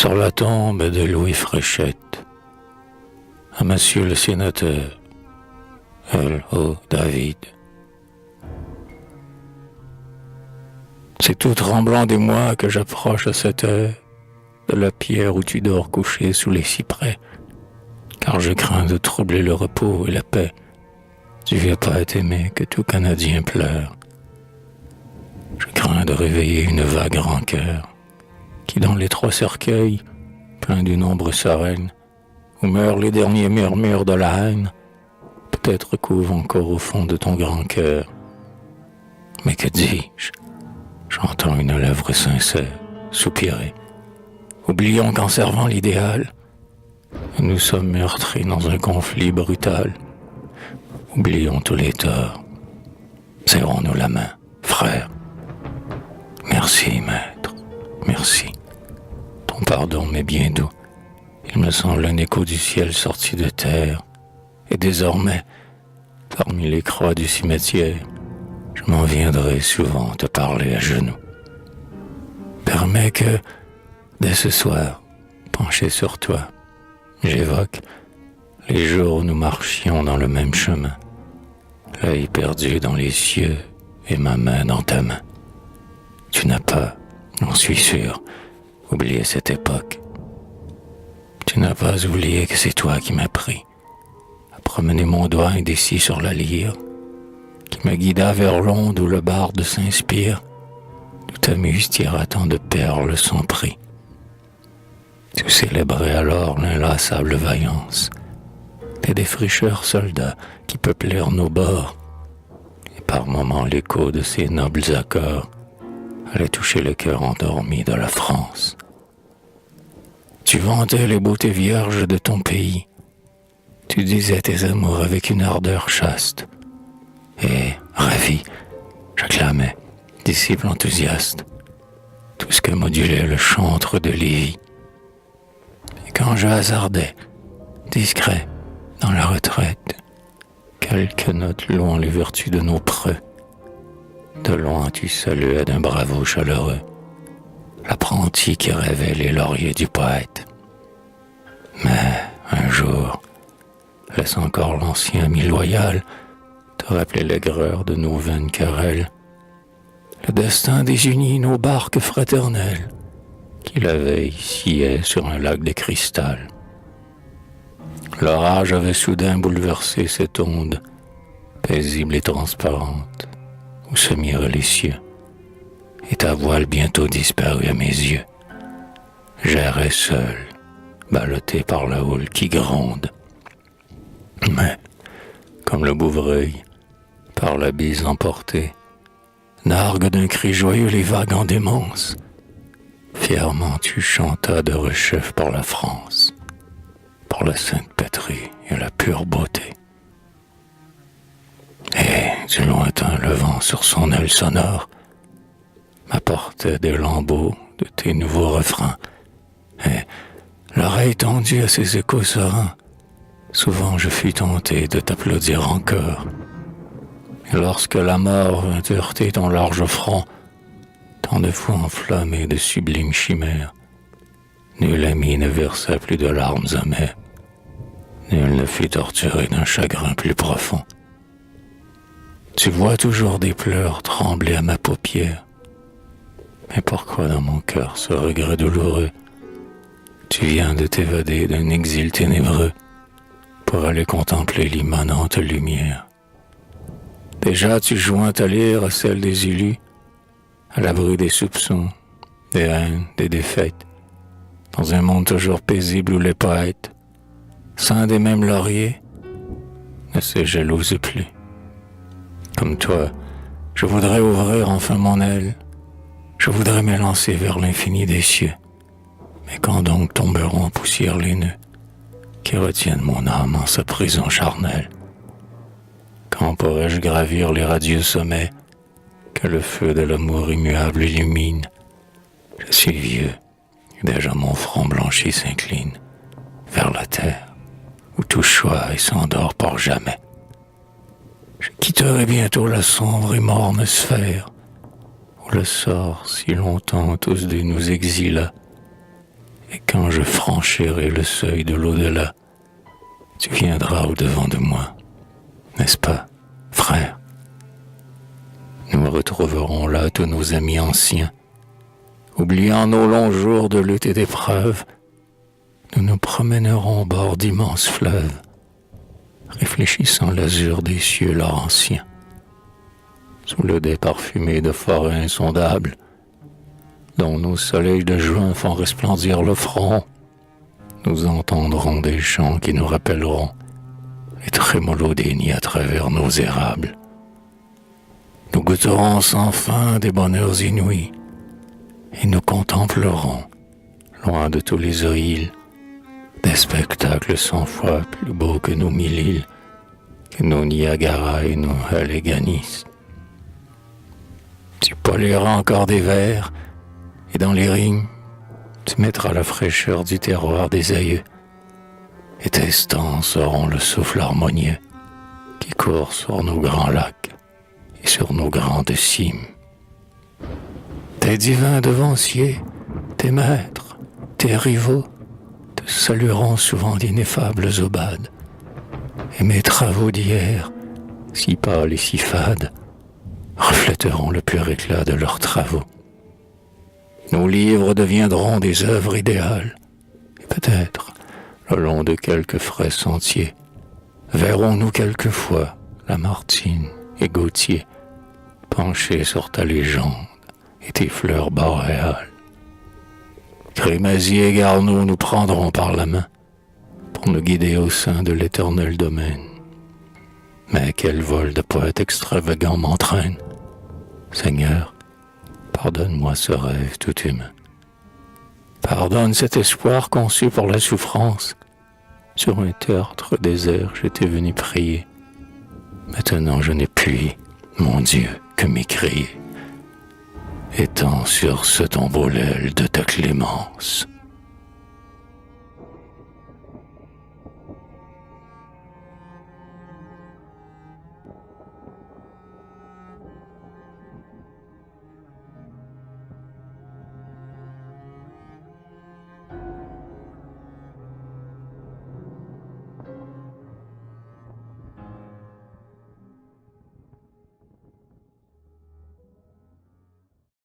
sur la tombe de Louis Fréchette, à Monsieur le sénateur, L.O. David. C'est tout tremblant d'émoi que j'approche à cette heure de la pierre où tu dors couché sous les cyprès, car je crains de troubler le repos et la paix du vieux poète aimé que tout Canadien pleure. Je crains de réveiller une vague rancœur qui, dans l'étroit cercueil, plein d'une ombre sereine, où meurent les derniers murmures de la haine, peut-être couve encore au fond de ton grand cœur. Mais que dis-je? J'entends une lèvre sincère soupirer. Oublions qu'en servant l'idéal, nous sommes meurtris dans un conflit brutal. Oublions tous les torts. Serrons-nous la main, frère. Merci, maître. Merci. Ton pardon m'est bien doux. Il me semble un écho du ciel sorti de terre. Et désormais, parmi les croix du cimetière, je m'en viendrai souvent te parler à genoux. Permets que, dès ce soir, penché sur toi, j'évoque les jours où nous marchions dans le même chemin, l'œil perdu dans les cieux et ma main dans ta main. Tu n'as pas, j'en suis sûr, oublié cette époque. Tu n'as pas oublié que c'est toi qui m'as pris à promener mon doigt indécis sur la lyre, qui me guida vers l'onde où le barde s'inspire, d'où ta muse tira tant de perles sans prix. Tu célébrais alors l'inlassable vaillance des défricheurs soldats qui peuplèrent nos bords, et par moments l'écho de ces nobles accords allait toucher le cœur endormi de la France. Tu vantais les beautés vierges de ton pays, tu disais tes amours avec une ardeur chaste, et, ravi, j'acclamais, disciple enthousiaste, tout ce que modulait le chantre de Lévi. Et quand je hasardais, discret, dans la retraite, quelques notes louant les vertus de nos preux, de loin tu saluais d'un bravo chaleureux l'apprenti qui rêvait les lauriers du poète. Mais, un jour, laisse encore l'ancien ami loyal te rappeler l'aigreur de nos vaines querelles. Le destin désunit nos barques fraternelles qui la veille sciaient sur un lac de cristal. L'orage avait soudain bouleversé cette onde, paisible et transparente, où se mirent les cieux, et ta voile bientôt disparut à mes yeux. J'errais seul, ballotté par la houle qui gronde. Mais, comme le bouvreuil, par la bise emporté, nargue d'un cri joyeux les vagues en démence. Fièrement tu chantas de rechef pour la France, pour la sainte patrie et la pure beauté. Et du lointain le vent sur son aile sonore m'apportait des lambeaux de tes nouveaux refrains, et l'oreille tendue à ces échos sereins, souvent je fus tenté de t'applaudir encore. Et lorsque la mort vint heurter ton large front, tant de fois enflammé de sublimes chimères, nul ami ne versa plus de larmes amères, nul ne fut torturé d'un chagrin plus profond. Tu vois toujours des pleurs trembler à ma paupière, mais pourquoi dans mon cœur ce regret douloureux? Tu viens de t'évader d'un exil ténébreux pour aller contempler l'immanente lumière. Déjà tu joins ta lyre à celle des élus, à l'abri des soupçons, des haines, des défaites, dans un monde toujours paisible où les poètes, saints des mêmes lauriers, ne se jalousent plus. Comme toi, je voudrais ouvrir enfin mon aile, je voudrais m'élancer vers l'infini des cieux. Mais quand donc tomberont en poussière les nœuds qui retiennent mon âme en sa prison charnelle? Quand pourrais-je gravir les radieux sommets que le feu de l'amour immuable illumine? Je suis vieux, et déjà mon front blanchi s'incline vers la terre, où tout choit et s'endort pour jamais. Je quitterai bientôt la sombre et morne sphère, où le sort si longtemps tous deux nous exila, Et quand je franchirai le seuil de l'au-delà, tu viendras au-devant de moi, n'est-ce pas, frère? Nous retrouverons là tous nos amis anciens. Oubliant nos longs jours de lutte et d'épreuve, nous nous promènerons au bord d'immenses fleuves, réfléchissant l'azur des cieux laurentiens. Sous le dais parfumé de forêts insondables, dont nos soleils de juin font resplendir le front, nous entendrons des chants qui nous rappelleront les trémolos des nids à travers nos érables. Nous goûterons sans fin des bonheurs inouïs et nous contemplerons, loin de tous les îles, des spectacles 100 fois plus beaux que nos 1000 îles, que nos Niagara et nos Alleghenies. Tu poliras encore des vers, et dans les rimes, tu mettras la fraîcheur du terroir des aïeux, et tes stances auront le souffle harmonieux qui court sur nos grands lacs et sur nos grandes cimes. Tes divins devanciers, tes maîtres, tes rivaux, te salueront souvent d'ineffables aubades, et mes travaux d'hier, si pâles et si fades, reflèteront le pur éclat de leurs travaux. Nos livres deviendront des œuvres idéales, et peut-être, le long de quelques frais sentiers, verrons-nous quelquefois Lamartine et Gautier penchés sur ta légende et tes fleurs boréales. Crémazie et Garneau nous prendront par la main pour nous guider au sein de l'éternel domaine. Mais quel vol de poète extravagant m'entraîne. Seigneur, pardonne-moi ce rêve tout humain. Pardonne cet espoir conçu pour la souffrance. Sur un tertre désert, j'étais venu prier. Maintenant je n'ai puis, mon Dieu, que m'écrier. Étends sur ce tombeau l'aile de ta clémence.